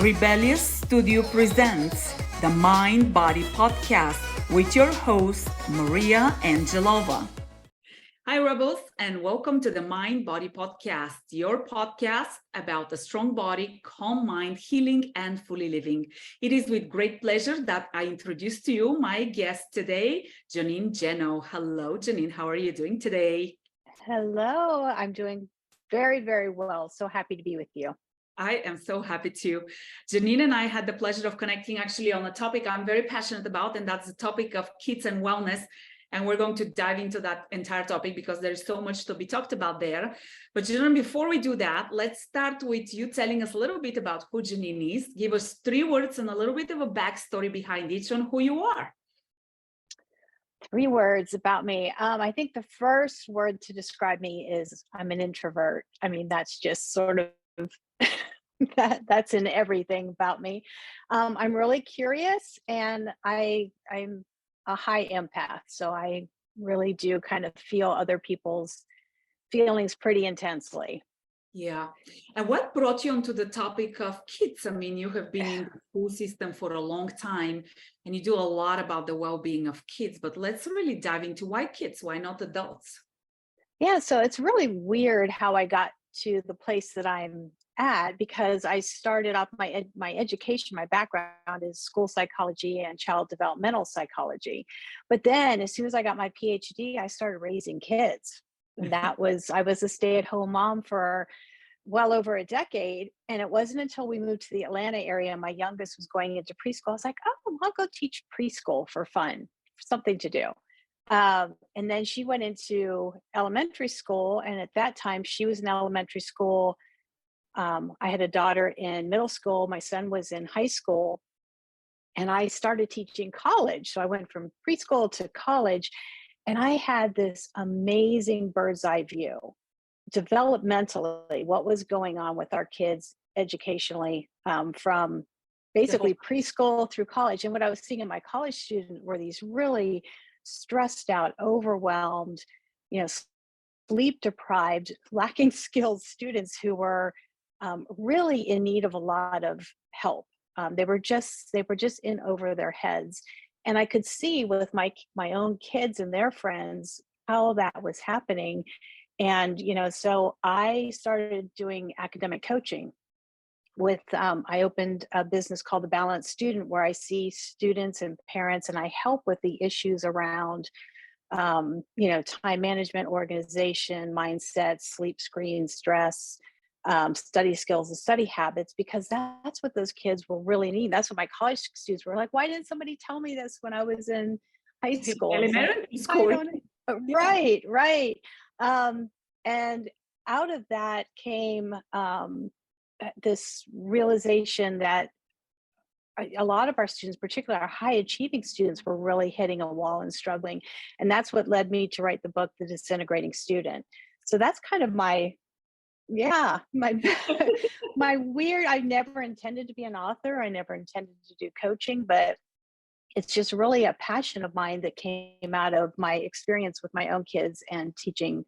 Rebellious Studio presents the Mind Body Podcast with your host, Maria Angelova. Hi, Rebels, and welcome to the Mind Body Podcast, your podcast about a strong body, calm mind, healing, and fully living. It is with great pleasure that I introduce to you my guest today, Jeannine Jannot. Hello, Jeannine. How are you doing today? Hello, I'm doing very, very well. So happy to be with you. I am so happy to. Jeannine and I had the pleasure of connecting actually on a topic I'm very passionate about, and that's the topic of kids and wellness. And we're going to dive into that entire topic because there's so much to be talked about there. But Jeannine, before we do that, let's start with you telling us a little bit about who Jeannine is. Give us 3 words and a little bit of a backstory behind each on who you are. 3 words about me. I think the first word to describe me is I'm an introvert. I mean, that's just sort of that's in everything about me. I'm really curious, and I'm a high empath, so I really do kind of feel other people's feelings pretty intensely. Yeah. And what brought you onto the topic of kids? I mean, you have been in the school system for a long time and you do a lot about the well-being of kids, but let's really dive into why kids, why not adults? Yeah, so it's really weird how I got to the place that I'm at because I started off my education, my background is school psychology and child developmental psychology. But then as soon as I got my PhD, I started raising kids. And I was a stay-at-home mom for well over a decade. And it wasn't until we moved to the Atlanta area, and my youngest was going into preschool. I was like, oh, I'll go teach preschool for fun, something to do. And then she went into elementary school. And at that time, she was in elementary school. I had a daughter in middle school. My son was in high school. And I started teaching college. So I went from preschool to college. And I had this amazing bird's eye view, developmentally, what was going on with our kids educationally, from The whole, basically preschool through college. And what I was seeing in my college students were these really stressed out, overwhelmed, you know, sleep deprived, lacking skills students who were really in need of a lot of help. They were just in over their heads, and I could see with my own kids and their friends how that was happening. And so I started doing academic coaching with I opened a business called the Balanced Student, where I see students and parents and I help with the issues around time management, organization, mindset, sleep, screen, stress, study skills and study habits, because that's what those kids will really need. That's what my college students were like, why didn't somebody tell me this when I was in high school? It's like, elementary I school. don't know. Yeah. Right. And out of that came this realization that a lot of our students, particularly our high achieving students, were really hitting a wall and struggling. And that's what led me to write the book, The Disintegrating Student. So that's kind of my my weird. I never intended to be an author. I never intended to do coaching, but it's just really a passion of mine that came out of my experience with my own kids and teaching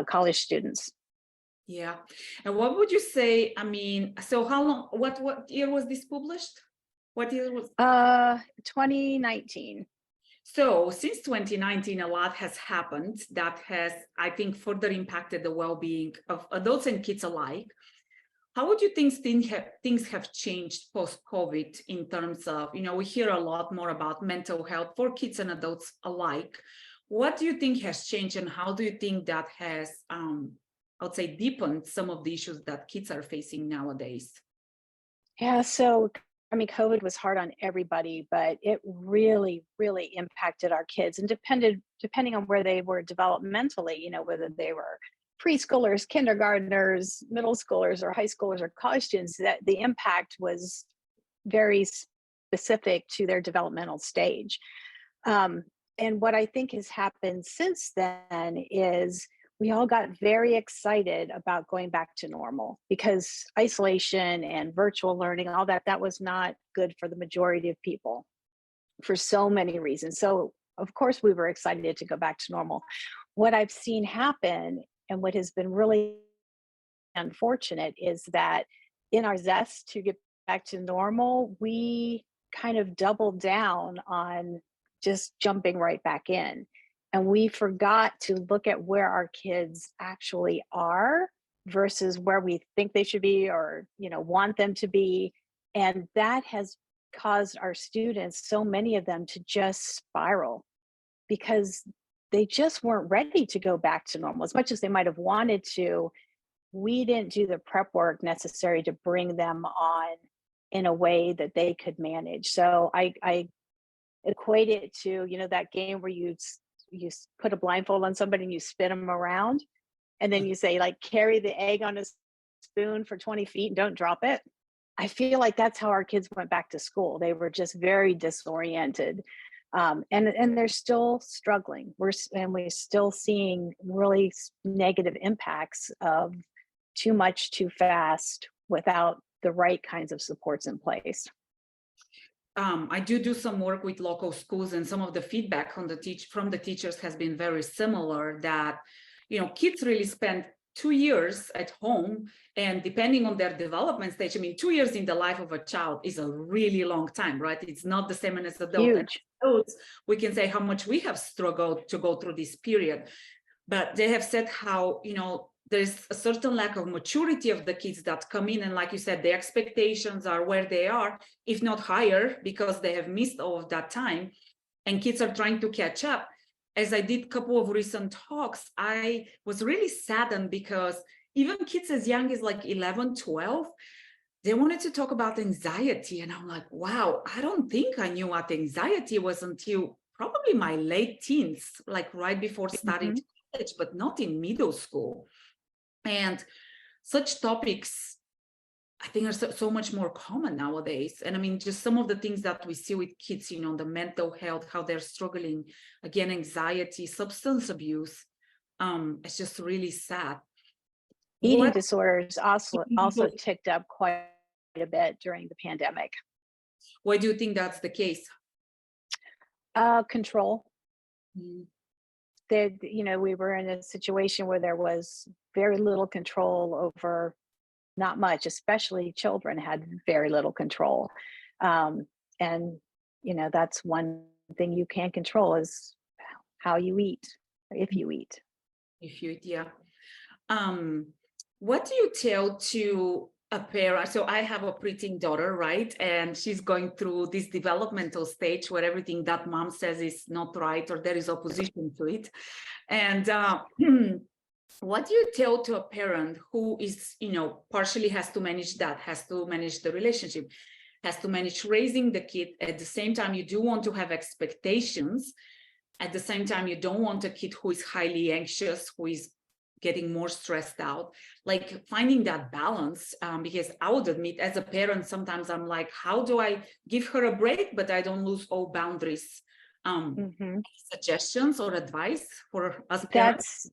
college students. Yeah. And what would you say? I mean, so how long, what year was this published? What year was? 2019. So since 2019, a lot has happened that has, I think, further impacted the well-being of adults and kids alike. How would you think things have changed post-COVID in terms of, we hear a lot more about mental health for kids and adults alike. What do you think has changed, and how do you think that has, I would say, deepened some of the issues that kids are facing nowadays? Yeah, so I mean, COVID was hard on everybody, but it really, really impacted our kids, and depending on where they were developmentally, whether they were preschoolers, kindergartners, middle schoolers, or high schoolers or college students, that the impact was very specific to their developmental stage. And what I think has happened since then is we all got very excited about going back to normal, because isolation and virtual learning, all that was not good for the majority of people for so many reasons. So of course we were excited to go back to normal. What I've seen happen, and what has been really unfortunate, is that in our zest to get back to normal, we kind of doubled down on just jumping right back in. And we forgot to look at where our kids actually are versus where we think they should be or, want them to be. And that has caused our students, so many of them, to just spiral because they just weren't ready to go back to normal. As much as they might have wanted to, we didn't do the prep work necessary to bring them on in a way that they could manage. So I equate it to, that game where you put a blindfold on somebody and you spin them around, and then you say, like, carry the egg on a spoon for 20 feet and don't drop it. I feel like that's how our kids went back to school. They were just very disoriented. And they're still struggling. We're still seeing really negative impacts of too much, too fast, without the right kinds of supports in place. I do some work with local schools, and some of the feedback on from the teachers has been very similar. That kids really spend 2 years at home, and depending on their development stage, 2 years in the life of a child is a really long time, right? It's not the same as adult. Huge. Adults, we can say how much we have struggled to go through this period, but they have said how there's a certain lack of maturity of the kids that come in, and like you said, the expectations are where they are, if not higher, because they have missed all of that time, and kids are trying to catch up. As I did a couple of recent talks, I was really saddened because even kids as young as like 11, 12, they wanted to talk about anxiety. And I'm like, wow, I don't think I knew what anxiety was until probably my late teens, like right before starting college, but not in middle school. And such topics, I think, are so much more common nowadays. And just some of the things that we see with kids, the mental health, how they're struggling, again, anxiety, substance abuse. It's just really sad. Eating disorders also ticked up quite a bit during the pandemic. Why do you think that's the case? Control. We were in a situation where there was very little control over not much, especially children had very little control. And that's one thing you can't control is how you eat, if you eat. Yeah. What do you tell to a parent? So I have a preteen daughter, right? And she's going through this developmental stage where everything that mom says is not right, or there is opposition to it. And what do you tell to a parent who is, partially has to manage that, has to manage the relationship, has to manage raising the kid? At the same time, you do want to have expectations. At the same time, you don't want a kid who is highly anxious, who is getting more stressed out, like finding that balance. Because I would admit, as a parent, sometimes I'm like, how do I give her a break, but I don't lose all boundaries? Suggestions or advice for us parents?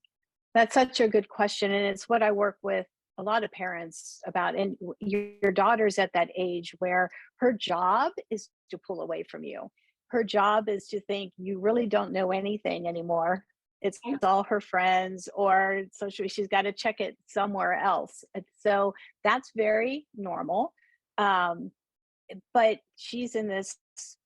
That's such a good question. And it's what I work with a lot of parents about. And your daughter's at that age where her job is to pull away from you. Her job is to think you really don't know anything anymore. It's all her friends, or so she's got to check it somewhere else. So that's very normal. But she's in this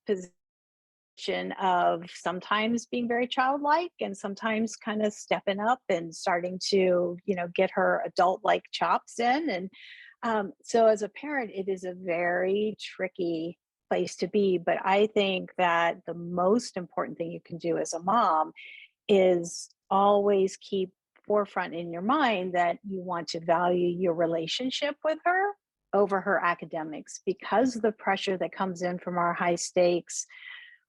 position of sometimes being very childlike and sometimes kind of stepping up and starting to, get her adult-like chops in. And so as a parent, it is a very tricky place to be. But I think that the most important thing you can do as a mom is always keep forefront in your mind that you want to value your relationship with her over her academics, because the pressure that comes in from our high stakes,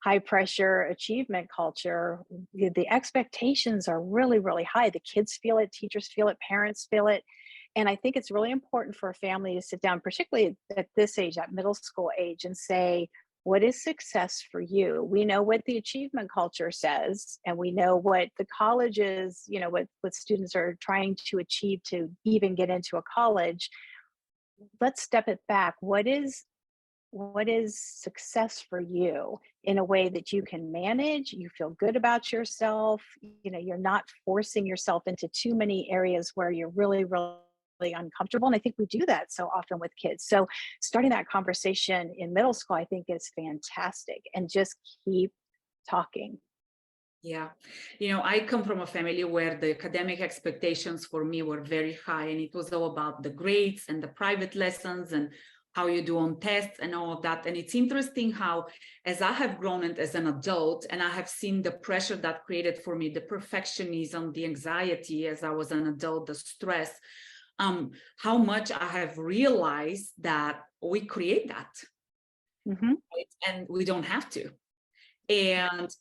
high pressure achievement culture, the expectations are really, really high. The kids feel it, teachers feel it, parents feel it. And I think it's really important for a family to sit down, particularly at this age, at middle school age, and say, what is success for you? We know what the achievement culture says, and we know what the colleges, what students are trying to achieve to even get into a college. Let's step it back. What is success for you in a way that you can manage, you feel good about yourself, you're not forcing yourself into too many areas where you're really, really uncomfortable. And I think we do that so often with kids. So starting that conversation in middle school, I think is fantastic, and just keep talking. Yeah. I come from a family where the academic expectations for me were very high, and it was all about the grades and the private lessons and how you do on tests and all of that. And it's interesting how, as I have grown and as an adult, and I have seen the pressure that created for me, the perfectionism, the anxiety as I was an adult, the stress, how much I have realized that we create that, right? And we don't have to. And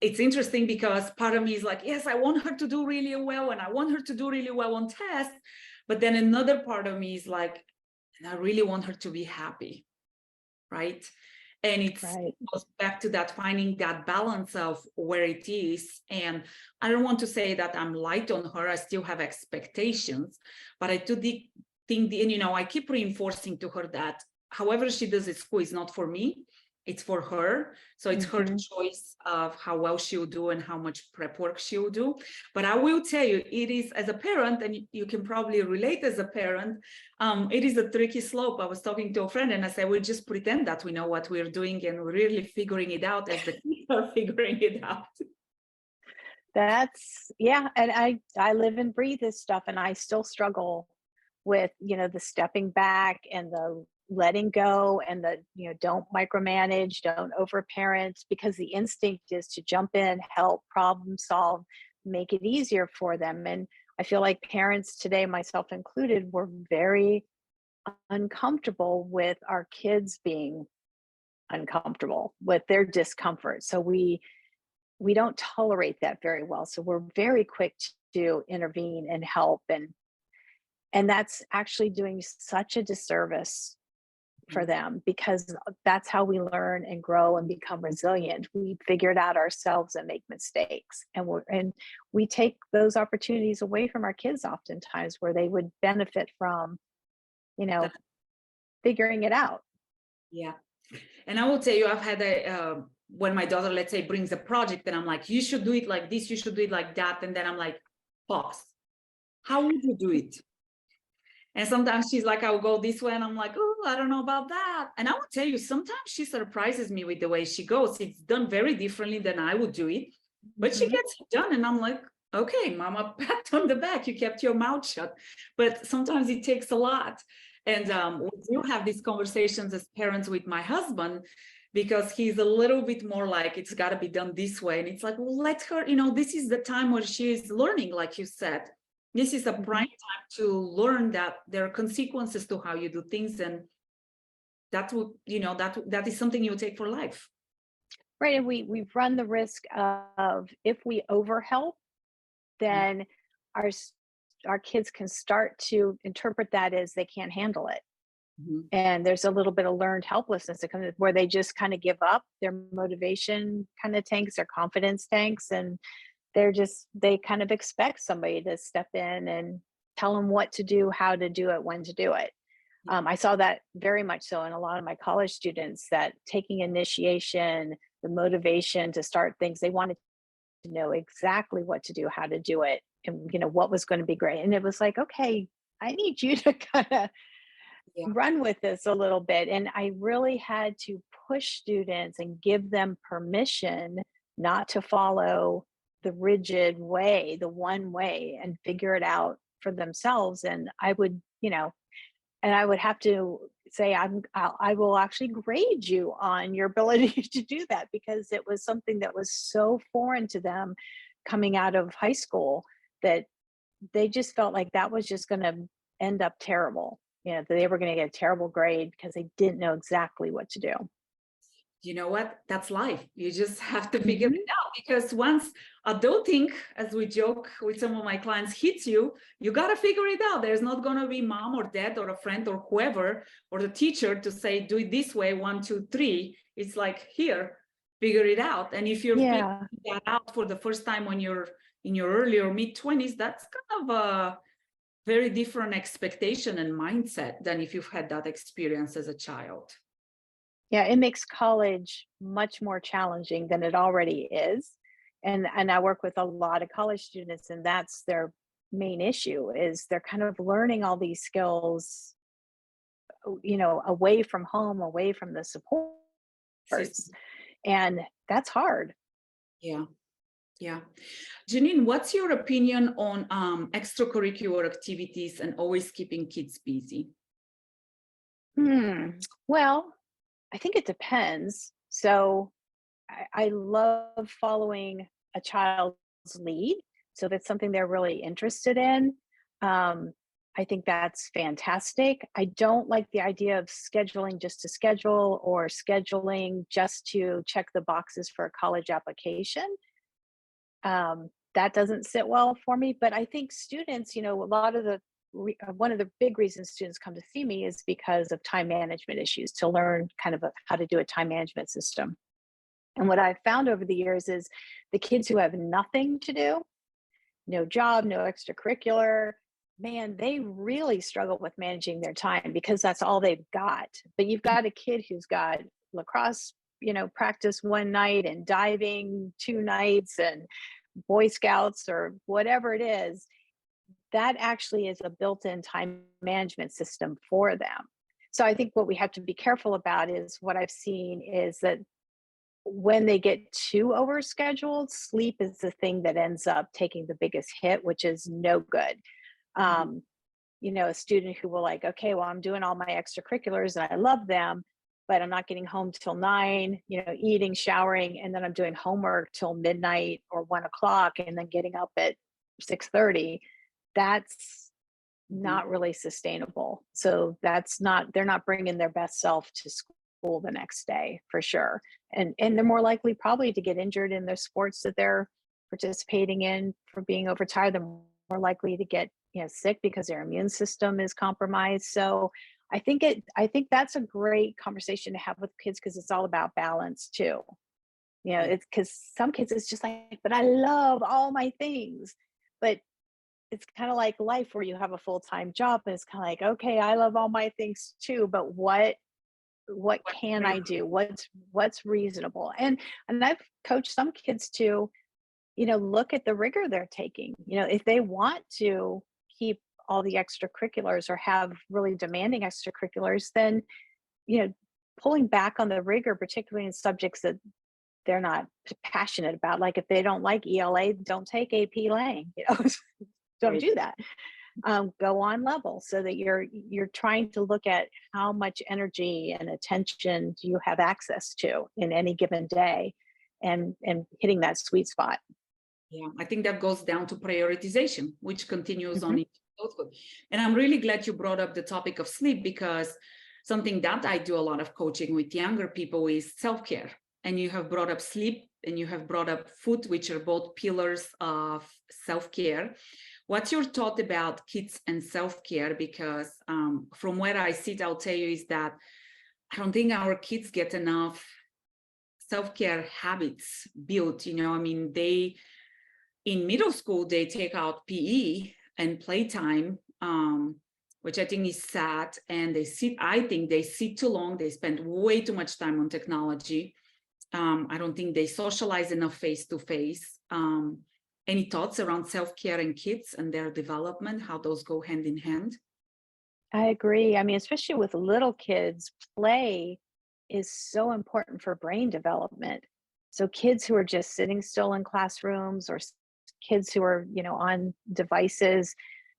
it's interesting because part of me is like, yes, I want her to do really well, and I want her to do really well on tests. But then another part of me is like, and I really want her to be happy, right? And it goes back to that, finding that balance of where it is. And I don't want to say that I'm light on her. I still have expectations, but I do think, and I keep reinforcing to her that however she does at school is not for me. It's for her. So it's her choice of how well she'll do and how much prep work she'll do. But I will tell you, it is, as a parent, and you can probably relate as a parent, it is a tricky slope. I was talking to a friend and I said, we just pretend that we know what we're doing, and we're really figuring it out as the kids are figuring it out. Yeah. And I live and breathe this stuff, and I still struggle with, the stepping back and the letting go, and the, don't micromanage, don't overparent, because the instinct is to jump in, help, problem solve, make it easier for them. And I feel like parents today, myself included, were very uncomfortable with our kids being uncomfortable with their discomfort. So we don't tolerate that very well. So we're very quick to intervene and help, and that's actually doing such a disservice for them, because that's how we learn and grow and become resilient. We figure it out ourselves and make mistakes, and we take those opportunities away from our kids oftentimes, where they would benefit from, figuring it out. Yeah. And I will tell you, I've had when my daughter, let's say, brings a project, and I'm like, you should do it like this, you should do it like that. And then I'm like, pause. How would you do it? And sometimes she's like, I'll go this way. And I'm like, oh, I don't know about that. And I will tell you, sometimes she surprises me with the way she goes. It's done very differently than I would do it, but she gets it done. And I'm like, okay, mama, pat on the back. You kept your mouth shut. But sometimes it takes a lot. And we do have these conversations as parents with my husband, because he's a little bit more like, it's got to be done this way. And it's like, well, let her, this is the time where she is learning, like you said. This is a prime time to learn that there are consequences to how you do things, and that would, that is something you take for life. Right, and we run the risk of, if we overhelp, then our kids can start to interpret that as they can't handle it. And there's a little bit of learned helplessness that comes, where they just kind of give up. Their motivation kind of tanks, their confidence tanks, and they kind of expect somebody to step in and tell them what to do, how to do it, when to do it. I saw that very much so in a lot of my college students, that taking initiation, the motivation to start things, they wanted to know exactly what to do, how to do it, and what was going to be great. And it was like, okay, I need you to kind of run with this a little bit. And I really had to push students and give them permission not to follow the rigid way, the one way, and figure it out for themselves. And I would, and I would have to say, I will actually grade you on your ability to do that, because it was something that was so foreign to them coming out of high school, that they just felt like that was just going to end up terrible. That they were going to get a terrible grade because they didn't know exactly what to do. You know what? That's life. You just have to figure it out, because once adulting, as we joke with some of my clients, hits you, you got to figure it out. There's not going to be mom or dad or a friend or whoever or the teacher to say, do it this way, 1, 2, 3. It's like, here, figure it out. And if you're figuring that out for the first time when you're in your early or mid-20s, that's kind of a very different expectation and mindset than if you've had that experience as a child. Yeah, it makes college much more challenging than it already is. And I work with a lot of college students, and that's their main issue is they're kind of learning all these skills, away from home, away from the supports. System. And that's hard. Yeah. Yeah. Jeannine, what's your opinion on extracurricular activities and always keeping kids busy? Well, I think it depends. So I love following a child's lead. So if it's something they're really interested in, um, I think that's fantastic. I don't like the idea of scheduling just to schedule or scheduling just to check the boxes for a college application. That doesn't sit well for me. But I think students, a lot of one of the big reasons students come to see me is because of time management issues, to learn kind of how to do a time management system. And what I've found over the years is the kids who have nothing to do, no job, no extracurricular, man, they really struggle with managing their time because that's all they've got. But you've got a kid who's got lacrosse, practice one night and diving 2 nights and Boy Scouts or whatever it is, that actually is a built-in time management system for them. So I think what we have to be careful about is what I've seen is that when they get too overscheduled, sleep is the thing that ends up taking the biggest hit, which is no good. Mhm. Um, a student who will like, okay, well, I'm doing all my extracurriculars and I love them, but I'm not getting home till 9, eating, showering, and then I'm doing homework till midnight or 1 o'clock and then getting up at 6:30. That's Mhm. not really sustainable. So they're not bringing their best self to school the next day for sure. And they're more likely probably to get injured in their sports that they're participating in for being overtired. They're more likely to get, sick because their immune system is compromised. So I think that's a great conversation to have with kids because it's all about balance too. Yeah. It's because some kids it's just like, but I love all my things. But it's kind of like life where you have a full-time job and it's kind of like, okay, I love all my things too, but what can I do? What's reasonable? And I've coached some kids to, look at the rigor they're taking. If they want to keep all the extracurriculars or have really demanding extracurriculars, then, you know, pulling back on the rigor, particularly in subjects that they're not passionate about. Like if they don't like ELA, don't take AP Lang, don't Right. do that. Go on level so that you're trying to look at how much energy and attention do you have access to in any given day, and hitting that sweet spot. Yeah, I think that goes down to prioritization, which continues on Hmm. in adulthood. And I'm really glad you brought up the topic of sleep because something that I do a lot of coaching with younger people is self-care. And you have brought up sleep and you have brought up food, which are both pillars of self-care. What's your thought about kids and self-care? Because from where I sit, I'll tell you is that I don't think our kids get enough self-care habits built. I mean, in middle school, they take out PE and playtime, which I think is sad. And I think they sit too long. They spend way too much time on technology. I don't think they socialize enough face to face. Any thoughts around self-care and kids and their development, how those go hand in hand? I agree. I mean, especially with little kids, play is so important for brain development. So kids who are just sitting still in classrooms or kids who are, on devices,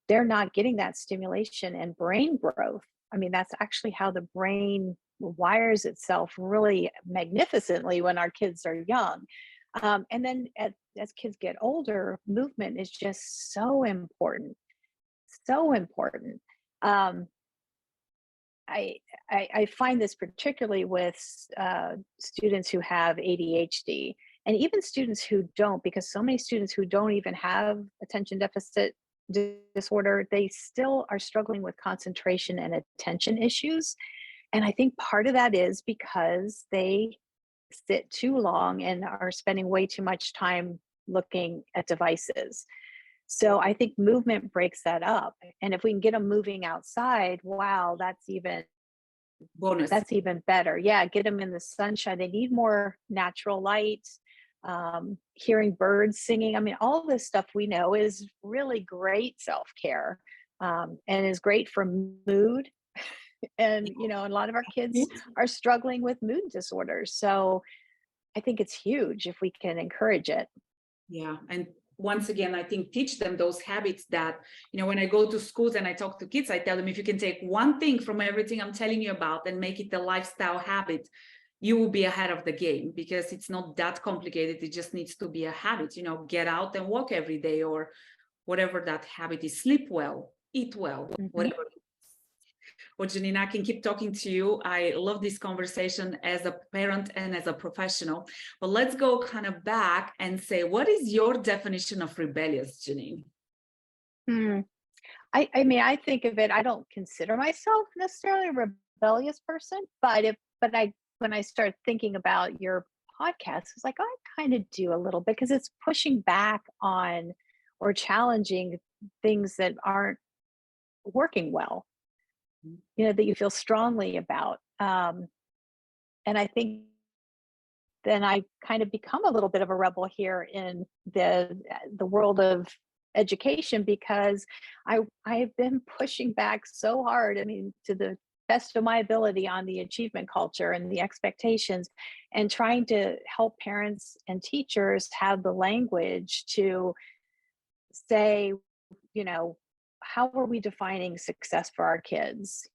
they're not getting that stimulation and brain growth. I mean, that's actually how the brain wires itself really magnificently when our kids are young. And then as kids get older, movement is just so important, so important. Um, I, I find this particularly with students who have ADHD and even students who don't, because so many students who don't even have attention deficit disorder, they still are struggling with concentration and attention issues. And I think part of that is because they sit too long and are spending way too much time looking at devices. So I think movement breaks that up. And if we can get them moving outside, wow, Bonus. that's even better. Yeah, get them in the sunshine. They need more natural light. hearing birds singing. I mean, all this stuff we know is really great self-care, and is great for mood. And, a lot of our kids are struggling with mood disorders. So I think it's huge if we can encourage it. Yeah. And once again, I think teach them those habits that, when I go to schools and I talk to kids, I tell them, if you can take one thing from everything I'm telling you about and make it a lifestyle habit, you will be ahead of the game, because it's not that complicated. It just needs to be a habit, get out and walk every day, or whatever that habit is. Sleep well, eat well, whatever. Well, Jeannine, I can keep talking to you. I love this conversation as a parent and as a professional. But let's go kind of back and say, what is your definition of rebellious, Jeannine? I mean, I think of it, I don't consider myself necessarily a rebellious person, but when I start thinking about your podcast, it's like, I kind of do a little bit, because it's pushing back on or challenging things that aren't working well, that you feel strongly about. And I think then I kind of become a little bit of a rebel here in the world of education, because I've been pushing back so hard, I mean, to the best of my ability, on the achievement culture and the expectations, and trying to help parents and teachers have the language to say, how are we defining success for our kids?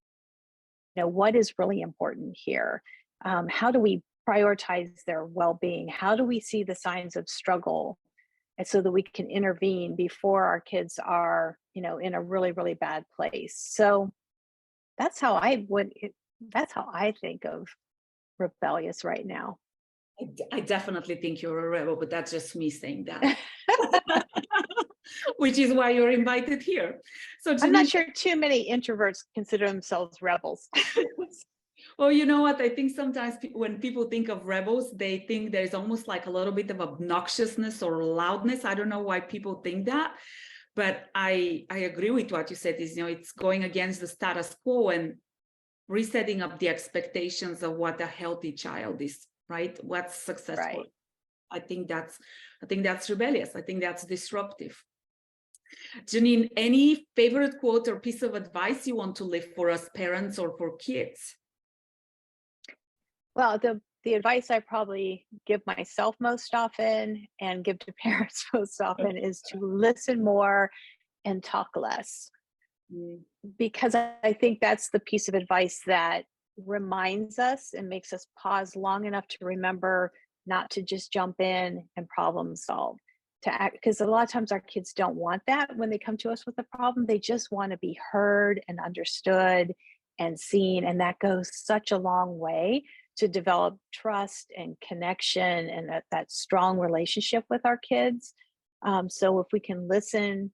What is really important here? How do we prioritize their well-being? How do we see the signs of struggle, and so that we can intervene before our kids are, in a really, really bad place? So that's how I think of rebellious right now. I definitely think you're a rebel, but that's just me saying that. Which is why you're invited here. So I'm not sure too many introverts consider themselves rebels. Well, you know what? I think sometimes when people think of rebels, they think there's almost like a little bit of obnoxiousness or loudness. I don't know why people think that, but I agree with what you said. Is it's going against the status quo and resetting up the expectations of what a healthy child is, right? What's successful. Right. I think that's rebellious. I think that's disruptive. Jeannine, any favorite quote or piece of advice you want to leave for us parents or for kids? Well, the advice I probably give myself most often and give to parents most often is to listen more and talk less. Because I think that's the piece of advice that reminds us and makes us pause long enough to remember not to just jump in and problem solve, to act, because a lot of times our kids don't want that when they come to us with a problem. They just want to be heard and understood and seen, and that goes such a long way to develop trust and connection and that strong relationship with our kids. So if we can listen,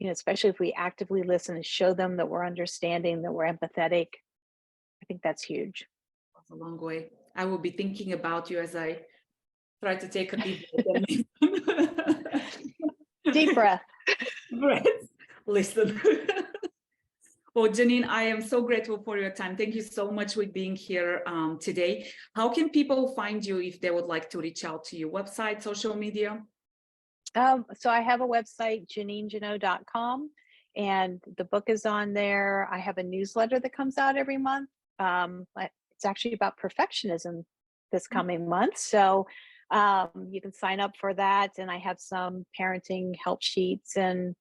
especially if we actively listen and show them that we're understanding, that we're empathetic, I think that's huge. That's a long way. I will be thinking about you as I try to take a deep breath. Deep breath. Breath. Listen. Well, Jeannine, I am so grateful for your time. Thank you so much for being here today. How can people find you if they would like to reach out to you? Website, social media? So I have a website, JeannineJannot.com, and the book is on there. I have a newsletter that comes out every month. It's actually about perfectionism this coming month. So you can sign up for that. And I have some parenting help sheets and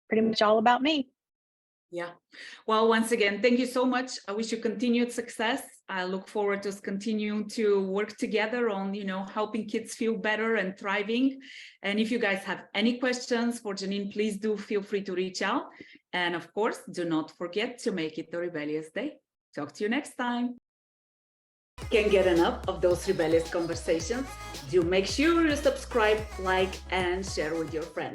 pretty much all about me. Yeah. Well, once again, thank you so much. I wish you continued success. I look forward to us continuing to work together on, helping kids feel better and thriving. And if you guys have any questions for Jeannine, please do feel free to reach out. And of course, do not forget to make it a rebellious day. Talk to you next time. Can't get enough of those rebellious conversations? Do make sure you subscribe, like, and share with your friends.